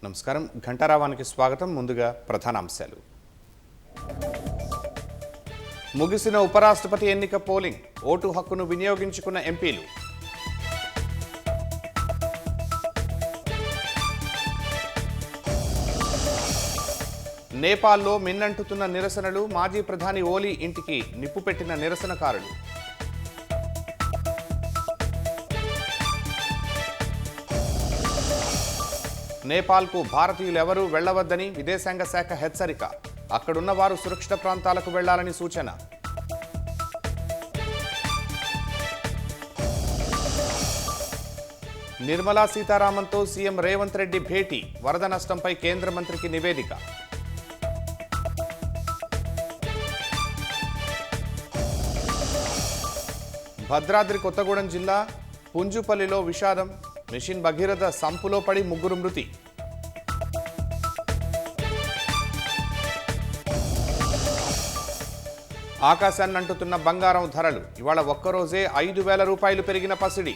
నమస్కారం. ఘంటారావానికి స్వాగతం. ముందుగా ప్రధానాంశాలు. ముగిసిన ఉపరాష్ట్రపతి ఎన్నిక పోలింగ్, ఓటు హక్కును వినియోగించుకున్న ఎంపీలు. నేపాల్లో మిన్నంటుతున్న నిరసనలు, మాజీ ప్రధాని ఓలీ ఇంటికి నిప్పు పెట్టిన నిరసనకారులు. నేపాల్కు భారతీయులెవరూ వెళ్లవద్దని విదేశాంగ శాఖ హెచ్చరిక. అక్కడున్న వారు సురక్షిత ప్రాంతాలకు వెళ్లాలని సూచన. నిర్మలా సీతారామన్తో సీఎం రేవంత్ రెడ్డి భేటీ, వరద నష్టంపై కేంద్ర మంత్రికి నివేదిక. భద్రాద్రి కొత్తగూడెం జిల్లా పుంజుపల్లిలో విషాదం, మిషన్ భగీరథ సంపులో పడి 3 మృతి. ఆకాశాన్ని అంటుతున్న బంగారం ధరలు, ఇవాళ ఒక్కరోజే 5,000 రూపాయలు పెరిగిన పసిడి.